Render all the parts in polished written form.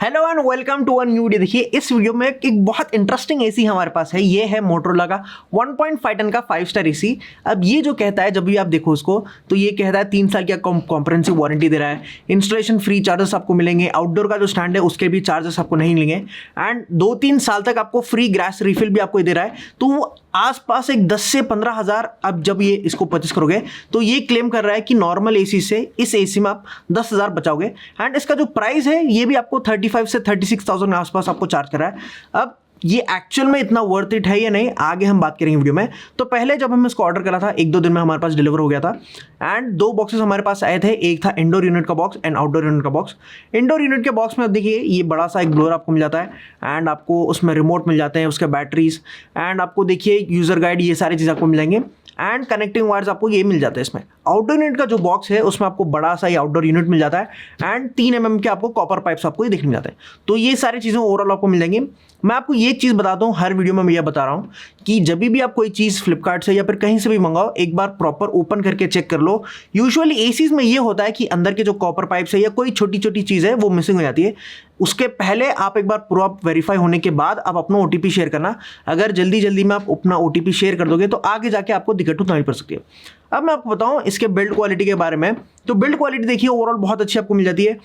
Hello and welcome to one new video. देखिए इस video में एक बहुत इंटरेस्टिंग एसी हमारे पास है। ये है मोटोरोला का 1.5 टन का 5 स्टार एसी। अब ये जो कहता है, जब भी आप देखो उसको, तो ये कहता है 3 साल की कॉम्प्रिहेंसिव वारंटी दे रहा है, इंस्टॉलेशन फ्री चार्जेस आपको मिलेंगे, आउटडोर का जो स्टैंड है उसके भी चार्जेस आपको नहीं मिलेंगे, एंड 2-3 साल तक आपको फ्री गैस रिफिल भी आपको दे रहा है। तो वो आसपास एक 10 से 15 हज़ार, अब जब ये इसको परचेस करोगे तो ये क्लेम कर रहा है कि नॉर्मल एसी से इस एसी में आप 10,000 बचाओगे। एंड इसका जो प्राइस है ये भी आपको 35 से 36,000 के आसपास आपको चार्ज कर रहा है। अब ये एक्चुअल में इतना वर्थ इट है या नहीं, आगे हम बात करेंगे वीडियो में। तो पहले जब हम इसको ऑर्डर करा था 1-2 दिन में हमारे पास डिलीवर हो गया था, एंड 2 बॉक्सेस हमारे पास आए थे। एक था इंडोर यूनिट का बॉक्स एंड आउटडोर यूनिट का बॉक्स। इंडोर यूनिट के बॉक्स में अब देखिए ये बड़ा सा एक ब्लोअर आपको मिल जाता है, एंड आपको उसमें रिमोट मिल जाते हैं, उसके बैटरीज, एंड आपको देखिए यूजर गाइड, ये सारी चीज़ आपको मिल जाएंगे, एंड कनेक्टिंग वायर्स आपको ये मिल जाते हैं इसमें। आउटडोर यूनिट का जो बॉक्स है उसमें आपको बड़ा सा ही आउटडोर यूनिट मिल जाता है, एंड 3 mm के आपको कॉपर पाइप्स आपको ये देखने मिल जाते हैं। तो ये सारी चीज़ें ओवरऑल आपको मिल जाएंगी। मैं आपको ये चीज़ बताता हूँ, हर वीडियो में मैं ये बता रहा हूँ कि जब भी आप कोई चीज़ फ्लिपकार्ट से या फिर कहीं से भी मंगाओ, एक बार प्रॉपर ओपन करके चेक कर लो। यूजुअली एसीज में ये होता है कि अंदर के जो कॉपर पाइप्स है या कोई छोटी छोटी चीज़ है वो मिसिंग हो जाती है। उसके पहले आप एक बार पूरा वेरीफाई होने के बाद आप अपना OTP शेयर करना। अगर जल्दी जल्दी में आप अपना OTP शेयर कर दोगे तो आगे जाके आपको दिक्कत उठानी पड़ सकती है। अब मैं आपको बताऊं इसके बिल्ड क्वालिटी के बारे में। तो बिल्ड क्वालिटी देखिए ओवरऑल बहुत अच्छी आपको मिल जाती है।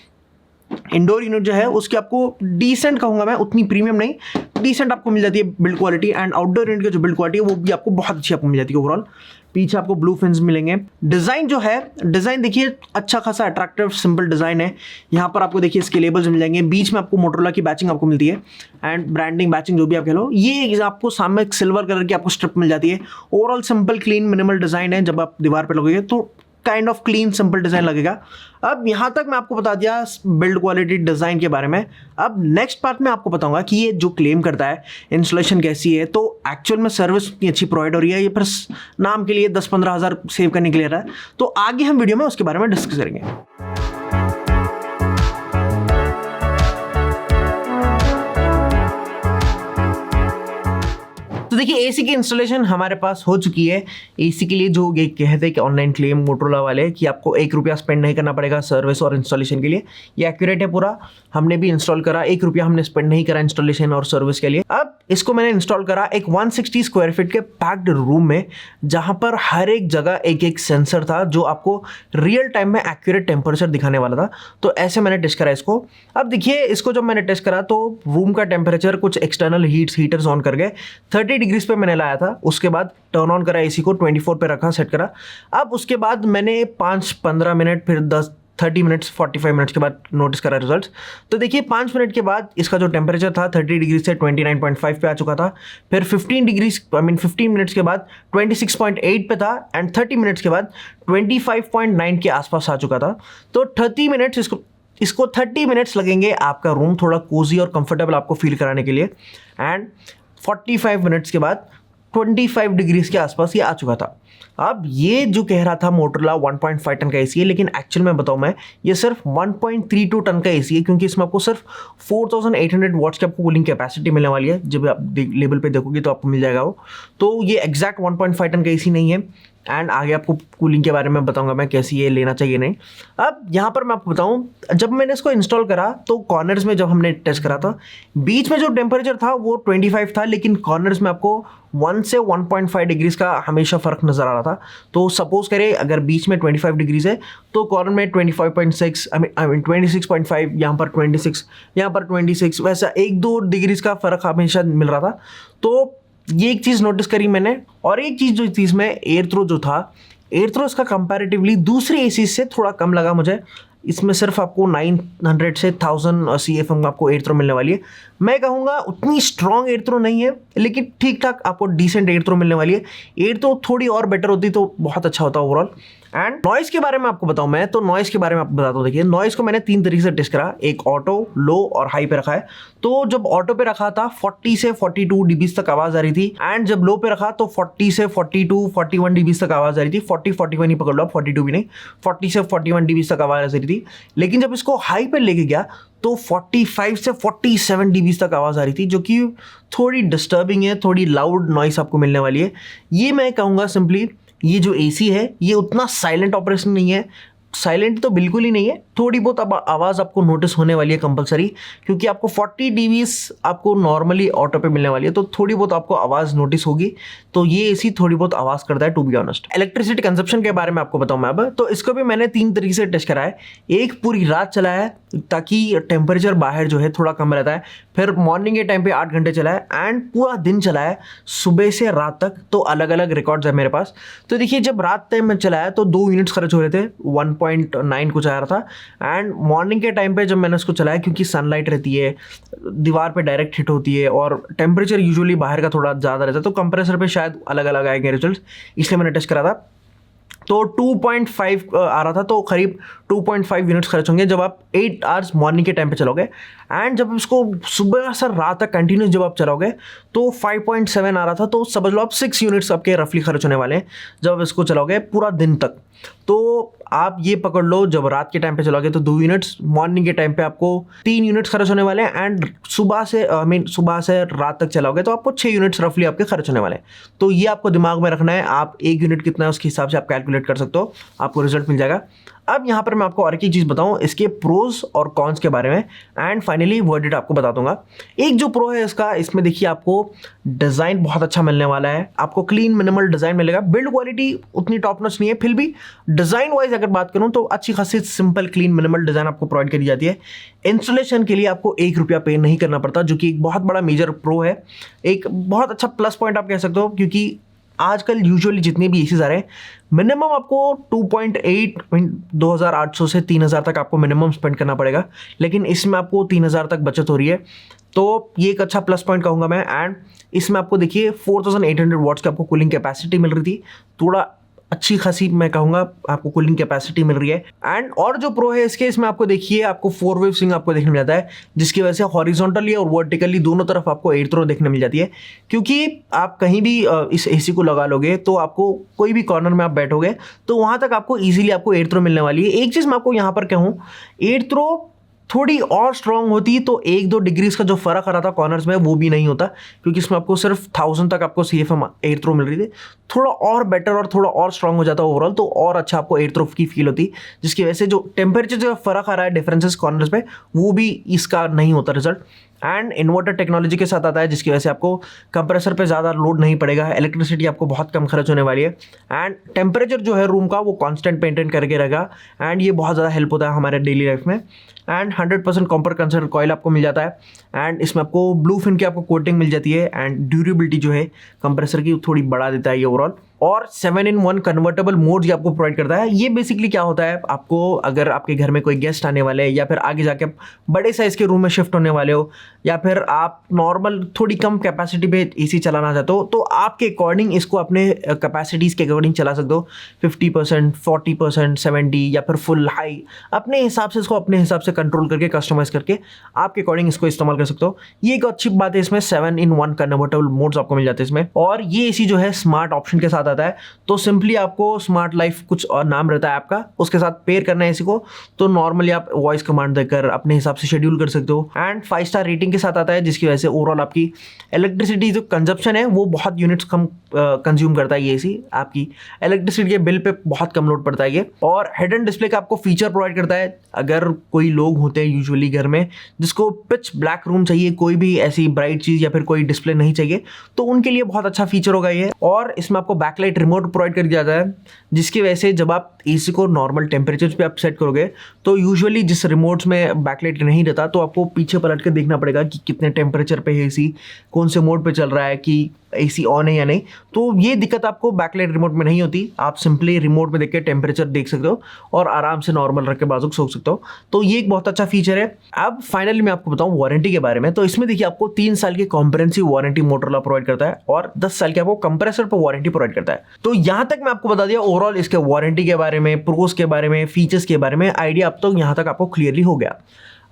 इंडोर यूनिट जो है उसकी आपको डिसेंट कहूंगा मैं, उतनी प्रीमियम नहीं, डिसेंट आपको मिल जाती है build quality. And outdoor unit की जो बिल्ड क्वालिटी है वो भी आपको बहुत अच्छी आपको मिल जाती है ओवरऑल। पीछे आपको ब्लू फिन्स मिलेंगे। डिज़ाइन जो है, डिज़ाइन देखिए अच्छा खासा अट्रैक्टिव सिंपल डिज़ाइन है। यहाँ पर आपको देखिए इसके लेबल्स मिल जाएंगे, बीच में आपको मोटोरोला की बैचिंग आपको मिलती है, एंड ब्रांडिंग बैचिंग जो भी आप कह लो। ये आपको सामने एक सिल्वर कलर की आपको स्ट्रिप मिल जाती है। Overall simple clean minimal design है। जब आप दीवार पर लगोगे तो kind of clean simple design लगेगा। अब यहाँ तक मैं आपको बता दिया बिल्ड क्वालिटी डिज़ाइन के बारे में। अब नेक्स्ट पार्ट में आपको बताऊंगा कि ये जो क्लेम करता है इंस्टॉलेशन कैसी है, तो एक्चुअल में सर्विस इतनी अच्छी प्रोवाइड हो रही है, ये फिर नाम के लिए 10-15 हज़ार सेव करने के लिए रहा है। तो आगे हम वीडियो में उसके बारे में डिस्कस करेंगे। तो देखिए एसी की इंस्टॉलेशन हमारे पास हो चुकी है। एसी के लिए जो ये कहते हैं कि ऑनलाइन क्लेम मोटोरोला वाले कि आपको 1 रुपया स्पेंड नहीं करना पड़ेगा सर्विस और इंस्टॉलेशन के लिए, ये एक्यूरेट है पूरा। हमने भी इंस्टॉल करा, 1 रुपया हमने स्पेंड नहीं करा इंस्टॉलेशन और सर्विस के लिए। अब इसको मैंने इंस्टॉल करा एक 160 स्क्वायर फीट के पैक्ड रूम में, जहां पर हर एक जगह एक एक सेंसर था जो आपको रियल टाइम में एक्यूरेट टेम्परेचर दिखाने वाला था। तो ऐसे मैंने टेस्ट करा इसको। अब देखिए इसको जब मैंने टेस्ट करा तो रूम का टेम्परेचर कुछ एक्सटर्नल हीटर्स ऑन कर गए, 30 डिग्रीज पे मैंने लाया था। उसके बाद टर्न ऑन करा एसी को, 24 पे रखा, सेट करा। अब उसके बाद मैंने 5-15 मिनट, फिर 30 मिनट्स, 45 मिनट्स के बाद नोटिस करा रिजल्ट्स। तो देखिए 5 मिनट के बाद इसका जो टेम्परेचर था 30 डिग्री से 29.5 पे आ चुका था। फिर 15 मिनट्स के बाद 26.8 पे था, एंड 30 मिनट्स के बाद 25.9 के आसपास आ चुका था। तो 30 मिनट्स इसको 30 मिनट्स लगेंगे आपका रूम थोड़ा कोजी और कंफर्टेबल आपको फील कराने के लिए, एंड 45 मिनट्स के बाद 25 डिग्रीज के आसपास ये आ चुका था। अब ये जो कह रहा था मोटोरोला 1.5 टन का एसी है, लेकिन एक्चुअल में बताऊं मैं ये सिर्फ 1.32 टन का एसी है, क्योंकि इसमें आपको सिर्फ 4800 वॉट्स की आपको कूलिंग कैपेसिटी मिलने वाली है। जब आप लेवल पे देखोगे तो आपको मिल जाएगा वो। तो ये एग्जैक्ट 1.5 टन का एसी नहीं है, एंड आगे आपको कूलिंग के बारे में बताऊंगा मैं कैसी ये लेना चाहिए नहीं। अब यहाँ पर मैं आपको बताऊं, जब मैंने इसको इंस्टॉल करा तो कॉर्नर्स में जब हमने टेस्ट करा था, बीच में जो टेम्परेचर था वो 25 था, लेकिन कॉर्नर्स में आपको 1 से 1.5 डिग्रीज का हमेशा फ़र्क नज़र आ रहा था। तो सपोज करें अगर बीच में 25 डिग्रीज है तो कॉर्नर में 25.6, आई मीन 26.5, यहाँ पर 26, यहाँ पर 26, वैसा 1-2 डिग्रीज का फ़र्क हमेशा मिल रहा था। तो ये एक चीज़ नोटिस करी मैंने। और एक चीज़ जो चीज़ में एयर थ्रो जो था, एयर थ्रो इसका कंपैरेटिवली दूसरी एसी से थोड़ा कम लगा मुझे। इसमें सिर्फ आपको 900 से 1000 CFM आपको एयर थ्रो मिलने वाली है। मैं कहूँगा उतनी स्ट्रॉन्ग एयर थ्रो नहीं है, लेकिन ठीक ठाक आपको डिसेंट एयर थ्रो मिलने वाली है। एयर थ्रो थोड़ी और बेटर होती तो बहुत अच्छा होता ओवरऑल। एंड नॉइस के बारे में आपको बताऊं मैं, तो नॉइस के बारे में आपको बताता हूँ। देखिए नॉइस को मैंने 3 तरीके से टेस्ट करा, एक ऑटो, लो और हाई पे रखा है। तो जब ऑटो पे रखा था 40 से 42 dB तक आवाज़ आ रही थी, एंड जब लो पे रखा तो 40 से 41 dB तक आवाज़ आ रही थी। 41 ही पकड़ लो, 42 भी नहीं, 40 से 41 dB तक आवाज़ आ रही थी। लेकिन जब इसको हाई पे लेके गया तो 45 से 47 dB तक आवाज़ आ रही थी, जो कि थोड़ी डिस्टर्बिंग है, थोड़ी लाउड नॉइस आपको मिलने वाली है। ये मैं कहूँगा सिंपली ये जो एसी है ये उतना साइलेंट ऑपरेशन नहीं है, साइलेंट तो बिल्कुल ही नहीं है, थोड़ी बहुत अब आवाज़ आपको नोटिस होने वाली है कंपलसरी, क्योंकि आपको 40 dBs आपको नॉर्मली ऑटो पे मिलने वाली है, तो थोड़ी बहुत आपको आवाज़ नोटिस होगी। तो ये एसी थोड़ी बहुत आवाज़ करता है to be honest. Electricity consumption के बारे में आपको बताऊं मैं अब, तो इसको भी मैंने 3 तरीके से टेस्ट करा है। एक पूरी रात चला है ताकि टेम्परेचर बाहर जो है थोड़ा कम रहता है, फिर मॉर्निंग के टाइम पे 8 घंटे चला है, एंड पूरा दिन चला है सुबह से रात तक। तो अलग अलग रिकॉर्ड्स है मेरे पास। तो देखिए जब रात टाइम में चला है तो 2 यूनिट्स खर्च हो रहे थे, 1.9 कुछ आ रहा था। एंड मॉर्निंग के टाइम पे जब मैंने इसको चलाया, क्योंकि सनलाइट रहती है, दीवार पे डायरेक्ट हिट होती है और टेम्परेचर यूजुअली बाहर का थोड़ा ज़्यादा रहता है, तो कंप्रेसर पे शायद अलग अलग आएंगे रिजल्ट, इसलिए मैंने टेस्ट करा था। तो 2.5 आ रहा था, तो करीब 2.5 यूनिट्स खर्च होंगे जब आप 8 आवर्स मॉर्निंग के टाइम पे चलोगे। एंड जब इसको सुबह से रात तक कंटिन्यूस जब आप चलाओगे तो 5.7 आ रहा था, तो समझ लो आप 6 यूनिट्स आपके रफली खर्च होने वाले हैं जब आप इसको चलाओगे पूरा दिन तक। तो आप ये पकड़ लो, जब रात के टाइम पे चलोगे तो 2 यूनिट्स, मॉर्निंग के टाइम पे आपको 3 यूनिट्स खर्च होने वाले हैं, एंड सुबह से रात तक चलाओगे तो आपको 6 यूनिट्स रफली आपके खर्च होने वाले हैं। तो ये आपको दिमाग में रखना है, आप 1 यूनिट कितना है उसके हिसाब से आप कैलकुलेट कर सकते हो, आपको रिजल्ट मिल जाएगा। अब यहाँ पर मैं आपको और एक चीज़ बताऊँ इसके प्रोज और कॉन्स के बारे में, एंड फाइनली वर्डिट आपको बता दूंगा। एक जो प्रो है इसका, इसमें देखिए आपको डिज़ाइन बहुत अच्छा मिलने वाला है, आपको क्लीन मिनिमल डिज़ाइन मिलेगा। बिल्ड क्वालिटी उतनी टॉप नॉच नहीं है, फिर भी डिज़ाइन वाइज अगर बात करूँ तो अच्छी खासी सिंपल क्लीन मिनिमल डिज़ाइन आपको प्रोवाइड करी जाती है। इंस्टॉलेशन के लिए आपको 1 रुपया पे नहीं करना पड़ता, जो कि एक बहुत बड़ा मेजर प्रो है, एक बहुत अच्छा प्लस पॉइंट आप कह सकते हो, क्योंकि आजकल यूजुअली जितने भी एसीज आ रहे हैं मिनिमम आपको 2.8 2800 से 3000 तक आपको मिनिमम स्पेंड करना पड़ेगा, लेकिन इसमें आपको 3000 तक बचत हो रही है। तो ये एक अच्छा प्लस पॉइंट कहूँगा मैं। एंड इसमें आपको देखिए 4800 वॉट्स की आपको कूलिंग कैपेसिटी मिल रही थी, थोड़ा अच्छी खासी मैं कहूँगा आपको कूलिंग कैपेसिटी मिल रही है। एंड और जो प्रो है इसके, इसमें आपको देखिए आपको 4 वेव स्विंग आपको देखने मिल जाता है, जिसकी वजह से हॉरिजॉन्टली और वर्टिकली दोनों तरफ आपको एयर थ्रो देखने मिल जाती है। क्योंकि आप कहीं भी इस एसी को लगा लोगे तो आपको कोई भी कॉर्नर में आप बैठोगे तो वहाँ तक आपको ईजिली आपको एयर थ्रो मिलने वाली है। एक चीज़ मैं आपको यहाँ पर कहूँ, एयर थ्रो थोड़ी और स्ट्रांग होती तो 1-2 डिग्रीज का जो फर्क आ रहा था कॉर्नर्स में वो भी नहीं होता, क्योंकि इसमें आपको सिर्फ 1000 तक आपको CFM एयर थ्रो मिल रही थी। थोड़ा और बेटर और थोड़ा और स्ट्रांग हो जाता ओवरऑल, तो और अच्छा आपको एयर थ्रो की फील होती, जिसकी वजह से जो टेम्परेचर जो फर्क आ रहा है डिफरेंसेस कॉर्नर्स पे वो भी इसका नहीं होता रिजल्ट। एंड इन्वर्टर टेक्नोलॉजी के साथ आता है, जिसकी वजह से आपको कंप्रेसर पे ज़्यादा लोड नहीं पड़ेगा, इलेक्ट्रिसिटी आपको बहुत कम खर्च होने वाली है, एंड टेम्परेचर जो है रूम का वो कांस्टेंट मेंटेन करके रहेगा। एंड ये बहुत ज़्यादा हेल्प होता है हमारे डेली लाइफ में। एंड 100% कॉपर कंसर्न कॉइल आपको मिल जाता है, एंड इसमें आपको ब्लू फिन की आपको कोटिंग मिल जाती है, एंड ड्यूरेबिलिटी जो है कंप्रेसर की थोड़ी बढ़ा देता है ये ओवरऑल। और 7-in-1 कन्वर्टेबल मोड ये आपको प्रोवाइड करता है। ये बेसिकली क्या होता है, आपको अगर आपके घर में कोई गेस्ट आने वाले हैं या फिर आगे जाके बड़े साइज़ के रूम में शिफ्ट होने वाले हो, या फिर आप नॉर्मल थोड़ी कम कैपेसिटी पे एसी चलाना चाहते हो, तो आपके अकॉर्डिंग इसको अपने कैपेसिटीज़ के अकॉर्डिंग चला सकते हो। 50%, 40%, 70 या फिर फुल हाई, अपने हिसाब से इसको अपने हिसाब से कंट्रोल करके कस्टमाइज़ करके आपके अकॉर्डिंग इसको इस्तेमाल कर सकते हो। ये एक अच्छी बात है, इसमें 7-in-1 कन्वर्टेबल मोड्स आपको मिल जाते हैं इसमें। और ये एसी जो है स्मार्ट ऑप्शन के साथ आता है, तो सिंपली आपको स्मार्ट लाइफ कुछ और नाम रहता है आपका, उसके साथ पेयर करना है इसी को, तो नॉर्मली आप वॉइस कमांड देकर अपने हिसाब से शेड्यूल कर सकते हो। एंड 5 स्टार रेटिंग के साथ आता है, जिसकी वजह से ओवरऑल आपकी इलेक्ट्रिसिटी जो कंजप्शन है वो बहुत यूनिट्स कम कंज्यूम करता है ये एसी, आपकी इलेक्ट्रिसिटी के बिल पे बहुत कम लोड पड़ता है ये। और हेड एंड डिस्प्ले का आपको फीचर प्रोवाइड करता है, अगर कोई लोग होते हैं यूजुअली घर में जिसको पिच ब्लैक रूम चाहिए, कोई भी ऐसी ब्राइट चीज़ या फिर कोई डिस्प्ले नहीं चाहिए, तो उनके लिए बहुत अच्छा फीचर होगा ये। और इसमें आपको बैकलाइट रिमोट प्रोवाइड कर दिया जाता है, जिसकी वजह से जब आप एसी को नॉर्मल टेम्परेचर पे आप सेट करोगे तो यूजुअली जिस रिमोट्स में बैकलाइट नहीं रहता तो आपको पीछे पलट के देखना पड़ेगा कि कितने टेम्परेचर पे है एसी, कौन से मोड पे चल रहा है, कि एसी ऑन है या नहीं। तो ये दिक्कत आपको बैकलाइट रिमोट में नहीं होती, आप सिंपली रिमोट में देख के टेम्परेचर देख सकते हो और आराम से नॉर्मल रख के बाजू सो सकते हो। तो ये एक बहुत अच्छा फीचर है। अब फाइनली मैं आपको बताऊं वारंटी के बारे में, तो इसमें देखिए आपको 3 साल की कॉम्प्रिहेंसिव वारंटी मोटोरोला प्रोवाइड करता है और 10 साल की आपको कंप्रेसर पर वारंटी प्रोवाइड करता है। तो यहाँ तक मैं आपको बता दिया ओवरऑल इसके वारंटी के बारे में, प्रोस के बारे में, फीचर्स के बारे में आइडिया अब तो यहाँ तक आपको क्लियरली हो गया।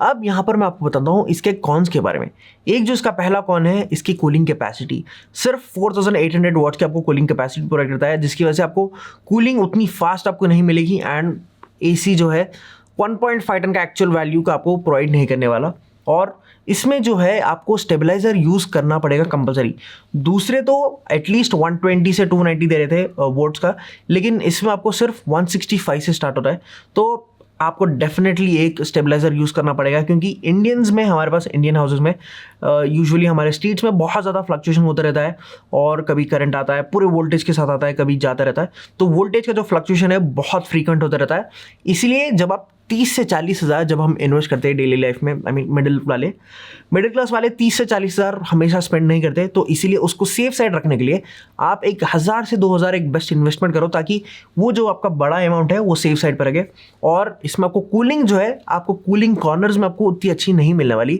अब यहाँ पर मैं आपको बताता हूँ इसके कॉन्स के बारे में। एक जो इसका पहला कॉन है, इसकी कूलिंग कैपेसिटी सिर्फ 4800 वॉट्स की आपको कूलिंग कैपेसिटी प्रोवाइड करता है, जिसकी वजह से आपको कूलिंग उतनी फास्ट आपको नहीं मिलेगी। एंड एसी जो है 1.5 टन का एक्चुअल वैल्यू का आपको प्रोवाइड नहीं करने वाला, और इसमें जो है आपको स्टेबलाइजर यूज़ करना पड़ेगा कंपलसरी। दूसरे तो एटलीस्ट 120 से 290 दे रहे थे वोट्स का, लेकिन इसमें आपको सिर्फ 165 से स्टार्ट होता है। तो आपको डेफिनेटली एक स्टेबलाइजर यूज़ करना पड़ेगा, क्योंकि इंडियंस में, हमारे पास इंडियन हाउसेज में यूजुअली हमारे स्ट्रीट्स में बहुत ज़्यादा फ्लक्चुएशन होता रहता है, और कभी करंट आता है पूरे वोल्टेज के साथ आता है, कभी जाता रहता है। तो वोल्टेज का जो फ्लक्चुएशन है बहुत फ्रीक्वेंट होता रहता है। इसलिए जब आप 30 से 40 हज़ार जब हम इन्वेस्ट करते हैं डेली लाइफ में, आई मीन मिडिल क्लास वाले 30 से 40 हज़ार हमेशा स्पेंड नहीं करते। तो इसीलिए उसको सेफ साइड रखने के लिए आप 1000 से 2000 एक बेस्ट इन्वेस्टमेंट करो, ताकि वो जो आपका बड़ा अमाउंट है वो सेफ साइड पर रखे। और इसमें आपको कूलिंग जो है, आपको कूलिंग कॉर्नर्स में आपको उतनी अच्छी नहीं मिलने वाली,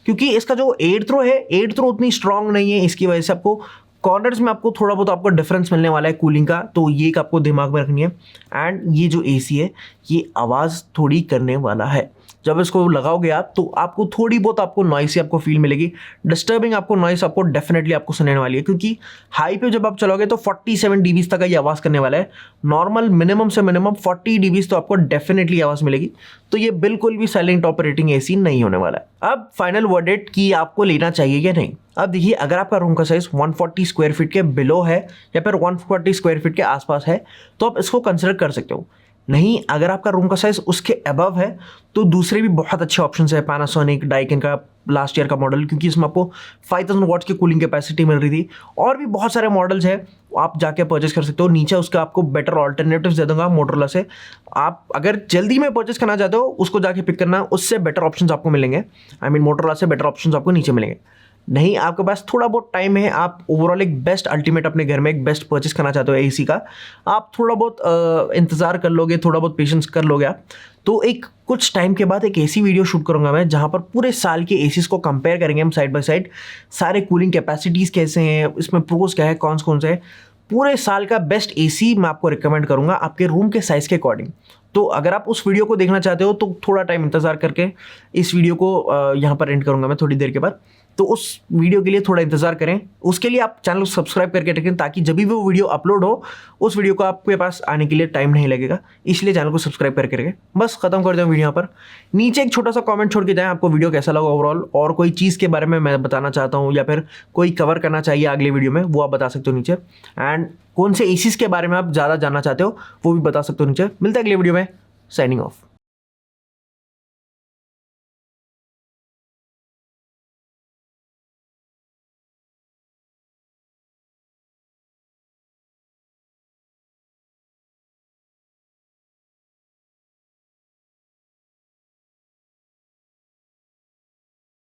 क्योंकि इसका जो एयर थ्रो है, एयर थ्रो उतनी स्ट्रांग नहीं है। इसकी वजह से आपको कॉर्नर्स में आपको थोड़ा बहुत आपको डिफरेंस मिलने वाला है कूलिंग का। तो ये एक आपको दिमाग में रखनी है। एंड ये जो एसी है ये आवाज़ थोड़ी करने वाला है। जब इसको लगाओगे आप, तो आपको थोड़ी बहुत आपको नॉइस आपको फील मिलेगी, डिस्टर्बिंग आपको नॉइस आपको डेफिनेटली आपको सुनने वाली है, क्योंकि हाई पे जब आप चलोगे तो 47 dB तक का ये आवाज़ करने वाला है। नॉर्मल मिनिमम से मिनिमम 40 dB तो आपको डेफिनेटली आवाज़ मिलेगी। तो ये बिल्कुल भी साइलेंट ऑपरेटिंग एसी नहीं होने वाला है। अब फाइनल वर्डिक्ट कि आपको लेना चाहिए या नहीं। अब देखिए, अगर आपका रूम का साइज 140 स्क्वायर फीट के बिलो है या फिर 140 स्क्वायर फीट के आसपास है, तो आप इसको कंसिडर कर सकते हो। नहीं, अगर आपका रूम का साइज उसके अबव है, तो दूसरे भी बहुत अच्छे ऑप्शन है। पैनासोनिक, डाइकिन का लास्ट ईयर का मॉडल, क्योंकि इसमें आपको 5000 वॉट्स की कूलिंग कैपेसिटी मिल रही थी। और भी बहुत सारे मॉडल्स हैं, आप जाके परचेस कर सकते हो। नीचे उसका आपको बेटर ऑल्टरनेटिव्स दे दूंगा मोटरोला से। आप अगर जल्दी में परचेस करना चाहते हो, उसको जाके पिक करना, उससे बेटर ऑप्शंस आपको मिलेंगे। आई मीन मोटरोला से बेटर ऑप्शंस आपको नीचे मिलेंगे। नहीं, आपके पास थोड़ा बहुत टाइम है, आप ओवरऑल एक बेस्ट अल्टीमेट अपने घर में एक बेस्ट परचेस करना चाहते हो एसी का, आप थोड़ा बहुत इंतज़ार कर लोगे, थोड़ा बहुत पेशेंस कर लोगे आप, तो एक कुछ टाइम के बाद एक एसी वीडियो शूट करूंगा मैं, जहां पर पूरे साल के एसीज को कंपेयर करेंगे हम साइड बाय साइड। सारे कूलिंग कैपेसिटीज़ कैसे हैं, इसमें प्रोज क्या है, कौन से हैं, पूरे साल का बेस्ट एसी मैं आपको रिकमेंड करूंगा आपके रूम के साइज़ के अकॉर्डिंग। तो अगर आप उस वीडियो को देखना चाहते हो, तो थोड़ा टाइम इंतज़ार करके इस वीडियो को यहाँ पर एंड करूँगा मैं थोड़ी देर के बाद। तो उस वीडियो के लिए थोड़ा इंतज़ार करें। उसके लिए आप चैनल को सब्सक्राइब करके रखें, ताकि जब भी वो वीडियो अपलोड हो, उस वीडियो को आपके पास आने के लिए टाइम नहीं लगेगा। इसलिए चैनल को सब्सक्राइब करके रखें। बस खत्म कर दें वीडियो यहाँ पर। नीचे एक छोटा सा कमेंट छोड़ के जाएं, आपको वीडियो कैसा लगा ओवरऑल, और कोई चीज़ के बारे में मैं बताना चाहता हूँ या फिर कोई कवर करना चाहिए अगले वीडियो में, वो आप बता सकते हो नीचे। एंड कौन से एसीज के बारे में आप ज़्यादा जानना चाहते हो, वो भी बता सकते हो नीचे। मिलते हैं अगले वीडियो में। Signing off.